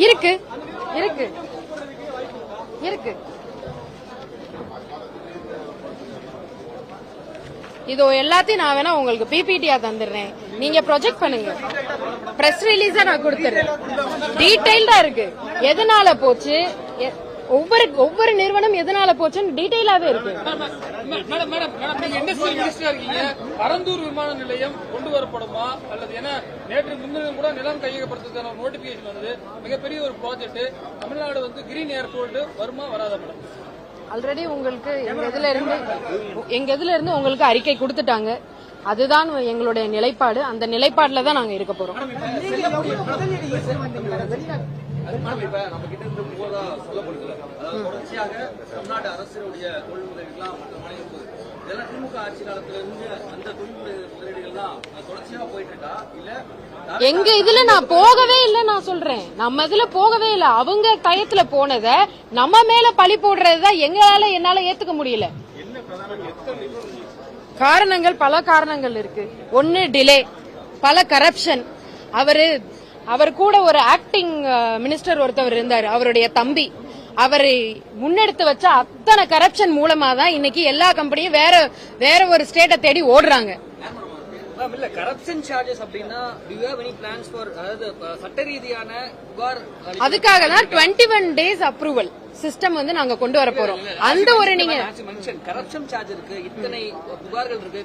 இருக்கு இருக்கு இருக்கு. இதோ எல்லாத்தையும் நான் வேணா உங்களுக்கு பிபிடியா தந்துடுறேன், நீங்க ப்ரொஜெக்ட் பண்ணுங்க. பிரஸ் ரிலீஸா நான் கொடுத்துறேன். டீடைல்டா இருக்கு, எதனால போச்சு, ஒவ்வொரு நிறுவனம் எதனால போச்சுன்னு டீடைலாவே இருக்கு. பரந்தூர் விமான நிலையம் கொண்டு வரப்படுமா அல்லது ஏன்னா நேற்று முன்தினம் கூட நிலம் கையகப்படுத்துறதுக்கான நோட்டிபிகேஷன் வந்தது. மிகப்பெரிய ஒரு ப்ராஜெக்ட். தமிழ்நாடு கிரீன் ஏர்போர்ட் வருமா வராத மேடம்? ஆல்ரெடி உங்களுக்கு எங்க இதுல இருந்து உங்களுக்கு அறிக்கை கொடுத்துட்டாங்க. அதுதான் எங்களுடைய நிலைப்பாடு. அந்த நிலைப்பாடுல தான் நாங்க இருக்க போறோம். நம்ம கிட்ட இருந்து போதா சொல்லப்படுது, தொடர்ச்சியாக தமிழ்நாடு அரசுடைய தொழில் முதலீடுலாம் இதெல்லாம் திமுக ஆட்சி காலத்துல இருந்து அந்த தொழில் முதலீடுகள்லாம் தொடர்ச்சியாக போயிட்டு இருக்கா இல்ல? எங்க இதுல நான் போகவே இல்லை, நான் சொல்றேன். நம்ம இதுல போகவே இல்லை. அவங்க டயத்துல போனத நம்ம மேல பழி போடுறதுதான் என்னால ஏத்துக்க முடியல. காரணங்கள், பல காரணங்கள் இருக்கு. ஒன்னு டிலே, பல கரப்ஷன். அவர் கூட ஒரு ஆக்டிங் மினிஸ்டர் ஒருத்தவர் இருந்தார், அவருடைய தம்பி. அவரை முன்னெடுத்து வச்ச அத்தனை கரப்ஷன் மூலமா தான் இன்னைக்கு எல்லா கம்பெனியும் வேற ஒரு ஸ்டேட்டை தேடி ஓடுறாங்க. இல்ல கரப்ஷன் சார்ஜஸ் அப்படின்னா do you have any plans for சட்ட ரீதியான புகார்? அதுக்காக தான் 21 days அப்ரூவல் சிஸ்டம் நாங்க கொண்டு வர போறோம். அந்த ஒரு நீங்க கரப்ஷன் சார்ஜ் இருக்கு, இத்தனை புகார்கள் இருக்கு,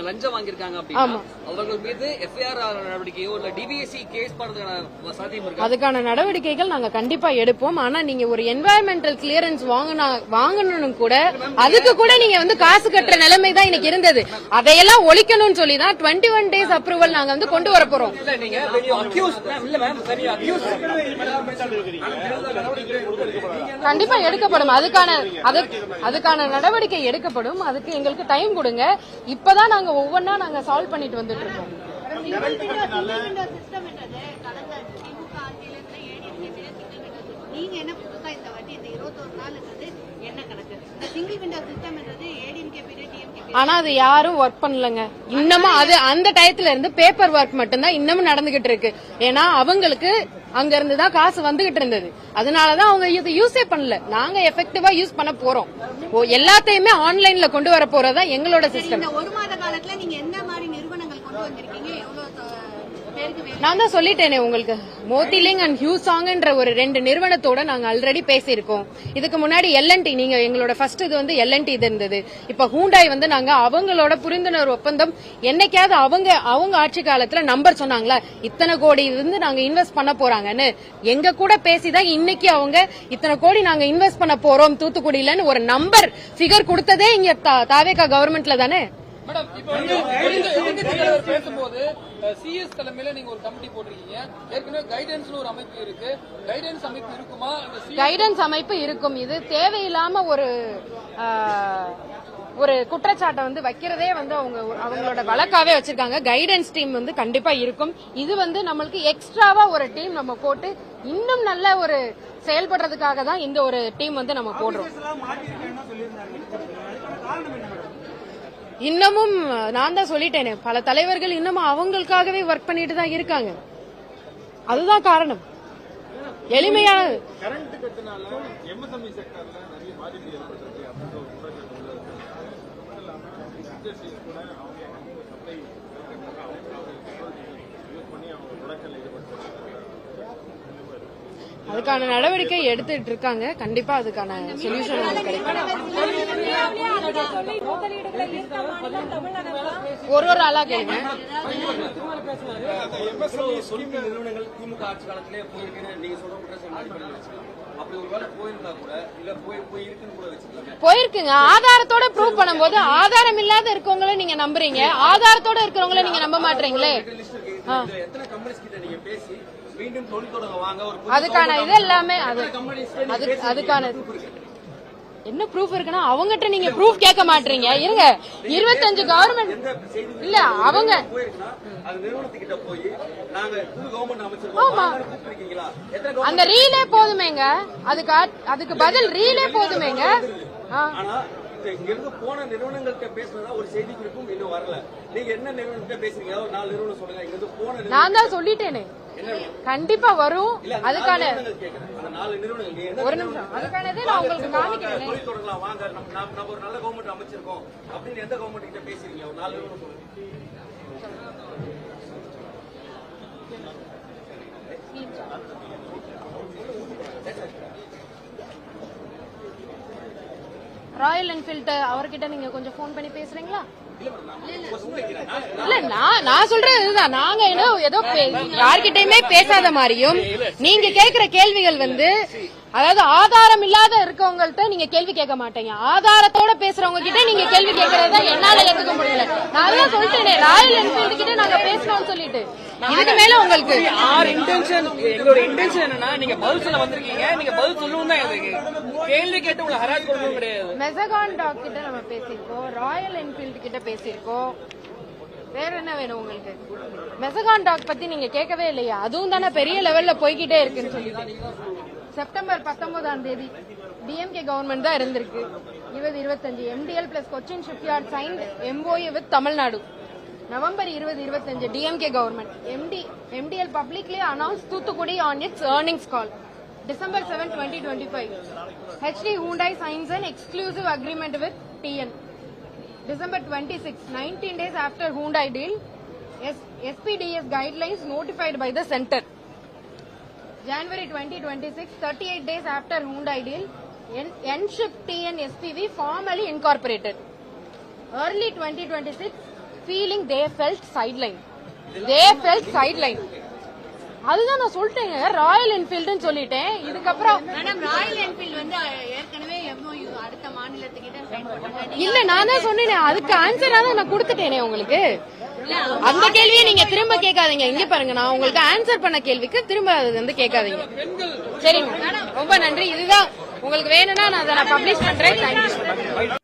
லஞ்சம் வாங்கியிருக்காங்க அப்படின்னா அவர்கள் மீது எஃப்ஐஆர் நடவடிக்கையோ இல்ல டிபிஎஸ்சி கேஸ் பண்றதுக்கான சாத்தியம் இருக்கு. அதுக்கான நடவடிக்கைகள் நாங்க கண்டிப்பா எடுப்போம். ஆனா நீங்க ஒரு என்வாயன்மெண்டல் கிளியரன்ஸ் வாங்கணும் கூட, அதுக்கு கூட நீங்க காசு கட்டுற நிலைமை தான் இன்னைக்கு இருந்தது. அதையெல்லாம் ஒழிக்கணும்னு சொல்லி தான் 21 days அப்ரூவல் நாங்க கொண்டு வர போறோம். கண்டிப்பா எடுக்கப்படும். அதுக்கான நடவடிக்கை எடுக்கப்படும். அதுக்கு எங்களுக்கு டைம் கொடுங்க. இப்பதான் நாங்க ஒவ்வொன்னா நாங்க சால்வ் பண்ணிட்டு வந்துட்டு இருக்கோம். ஆனா அது யாரும் ஒர்க் பண்ணலங்க இன்னமும். அது அந்த டயத்துல இருந்து பேப்பர் ஒர்க் மட்டும்தான் இன்னமும் நடந்துகிட்டு இருக்கு. ஏன்னா அவங்களுக்கு அங்க இருந்துதான் காசு வந்துகிட்டு இருந்தது. அதனாலதான் அவங்க இதை யூஸே பண்ணல. நாங்க எஃபெக்டிவா யூஸ் பண்ண போறோம். எல்லாத்தையுமே ஆன்லைன்ல கொண்டு வர போறதா எங்களோட சிஸ்டம். ஒரு மாத காலத்துல நீங்க எந்த மாதிரி நிறுவனங்கள் கொண்டு வந்திருக்கீங்க? நான் தான் சொல்லிட்டேனே உங்களுக்கு, மோத்திலிங் அண்ட் ஹியூசாங்ன்ற ஒரு 2 நிறுவனத்தோட நாங்க ஆல்ரெடி பேசியிருக்கோம். இதுக்கு முன்னாடி எல்என்டி, நீங்க எங்களோட ஃபர்ஸ்ட் இது எல்என்டி இது இருந்தது. இப்ப ஹூண்டாய் நாங்க அவங்களோட புரிந்துணர்வு ஒப்பந்தம் என்னைக்காவது அவங்க ஆட்சி காலத்துல நம்பர் சொன்னாங்களா இத்தனை கோடி நாங்க இன்வெஸ்ட் பண்ண போறாங்கன்னு? எங்க கூட பேசிதான் இன்னைக்கு அவங்க இத்தனை கோடி நாங்க இன்வெஸ்ட் பண்ண போறோம் தூத்துக்குடியிலன்னு ஒரு நம்பர் பிகர் கொடுத்ததே இங்க தாவேகா கவர்மெண்ட்ல தானே. மேடம், இப்ப பேசும்போது சிஎஸ் தலைமையில நீங்க ஒரு கமிட்டி போட்டிருக்கீங்க. ஏற்கனவே கைடன்ஸ் ஒரு அமைப்பு இருக்கு. கைடன்ஸ் அமைப்பு இருக்குமா? கைடன்ஸ் அமைப்பு இருக்கும். இது தேவையில்லாம ஒரு குற்றச்சாட்டை வைக்கிறதே அவங்களோட வழக்காவே வச்சிருக்காங்க. கைடன்ஸ் டீம் கண்டிப்பா இருக்கும். இது நம்மளுக்கு எக்ஸ்ட்ராவா ஒரு டீம் நம்ம போட்டு இன்னும் நல்ல ஒரு செயல்படுறதுக்காக தான் இந்த ஒரு டீம் நம்ம போடுறோம். இன்னமும் நான் தான் சொல்லிட்டேனே, பல தலைவர்கள் இன்னமும் அவங்களுக்காகவே ஒர்க் பண்ணிட்டு தான் இருக்காங்க. அதுதான் காரணம். எளிமையான அதுக்கான நடவடிக்கை எடுத்துட்டு இருக்காங்க. கண்டிப்பா அதுக்கான சொல்யூஷன் கிடைக்கும். ஒரு ஆளா கேளுங்க. நிறுவனங்கள் திமுக ஆட்சி காலத்திலே போயிருக்குன்னு நீங்க போயிருக்குங்க. ஆதாரத்தோட ப்ரூவ் பண்ணும்போது ஆதாரம் இல்லாத இருக்கவங்கள நீங்க நம்புறீங்க, ஆதாரத்தோட இருக்கிறவங்கள நீங்க நம்ப மாட்டீங்களே. அதுக்கான இது எல்லாமே அதுக்கான என்ன ப்ரூஃப் இருக்குன்னா அவங்ககிட்ட நீங்க ப்ரூஃப் கேட்க மாட்டீங்க. இருங்க, 25 கவர்மெண்ட் இல்ல அவங்க ஆமா அந்த ரீலே போதுமேங்க. அதுக்கு பதில் ரீலே போதுமேங்க. இங்க இருந்து போன நிறுவனங்கள்கிட்ட பேசுனதா ஒரு செய்தி குறிப்பும் இன்னும் வரல. நீங்க என்ன நிறுவனத்தை பேசுறீங்க? ஒரு 4 நிறுவனம் சொல்லுங்க. இங்க இருந்து போன நான் தான் சொல்லிட்டேனே கண்டிப்பா வரும். அதுக்கான கேக்குறேன். அந்த 4 நிறுவனங்கள் நீங்க என்ன ஒரு நிமிஷம் அதுக்கானதே நான் உங்களுக்கு காமிக்கிறேன். தொழில் தொடங்கலாம் வாங்க, நம்ம ஒரு நல்ல கவர்மெண்ட் அமைச்சிருக்கோம் அப்படின்னு எந்த கவர்மெண்ட் கிட்ட பேசுறீங்க? ஒரு 4 நிறுவனம் சொல்லுங்க. ராயல் என்ஃபீல்ட் அவர்கிட்ட நீங்க கொஞ்சம் போன் பண்ணி பேசுறீங்களா? இல்ல நான் சொல்றது இதுதான். நாங்க ஏதோ யார்கிட்டயுமே பேசாத மாதிரியும் நீங்க கேக்குற கேள்விகள் வந்து அதாவது ஆதாரம் இல்லாத இருக்கவங்கள்ட்ட நீங்க கேள்வி கேட்க மாட்டீங்க. ஆதாரத்தோட பேசுறவங்க கிட்ட நீங்க கேள்வி கேட்கறத என்னால ஏத்துக்க முடியல. நான் தான் சொல்லிட்டேனே ராயல் என்ஃபீல்டு கிட்ட நாங்க பேசணும்னு சொல்லிட்டு. இதுக்கு மேல உங்களுக்கு எங்களோட இன்டென்ஷன் என்னன்னா நீங்க பதில் சொல்ல வந்திருக்கீங்க, நீங்க பதில் சொல்லணும் தான் எனக்கு கேள்வி கேட்டு உங்களை ஹராஸ் பண்ணணும் கிடையாது. மெசகான் டாக் கிட்ட நம்ம பேசியிருக்கோம், ராயல் என்ஃபீல்டு கிட்ட பேசியிருக்கோம். வேற என்ன வேணும் உங்களுக்கு? மெசகான் டாக் பத்தி நீங்க கேட்கவே இல்லையா? அதுவும் தானே பெரிய லெவல்ல போய்கிட்டே இருக்குன்னு சொல்லிட்டு. செப்டம்பர் 19ஆம் தேதி டிஎம்கே கவர்மெண்ட் தான் இருந்திருக்கு. 2025 MDL plus Cochin shipyard signed MOU with Tamil Nadu. November 2025 DMK government MDL publicly announced Thuthukudi on its earnings call. December 7, 2025 HD Hyundai signs an exclusive agreement with TN. December 26, 19 days after Hyundai deal, SPDS guidelines notified by the center. January 2026, 38 days after Hyundai deal, N-Ship TN SPV formally incorporated. Early 2026, feeling they felt sideline. அதுதான் நான் சொல்லிட்டேங்க, Royal என்ஃபீல்டுன்னு சொல்லிட்டேன். இதுக்கப்புறம் madam Royal Enfield வந்து ஏற்கனவே MOU அடுத்த மாநிலத்துக்கிட்ட sign பண்ணாங்க. இல்ல நான் தான் சொன்னேனே, அதுக்கு ஆன்சரா தான் நான் கொடுத்துட்டேனே உங்களுக்கு. அந்த கேள்வியை நீங்க திரும்ப கேட்காதீங்க. இங்க பாருங்க, நான் உங்களுக்கு ஆன்சர் பண்ண கேள்விக்கு திரும்ப அது வந்து கேட்காதீங்க. சரிங்க, ரொம்ப நன்றி. இதுதான் உங்களுக்கு வேணும்னா நான் அதை பப்ளிஷ் பண்றேன். தேங்க்யூ.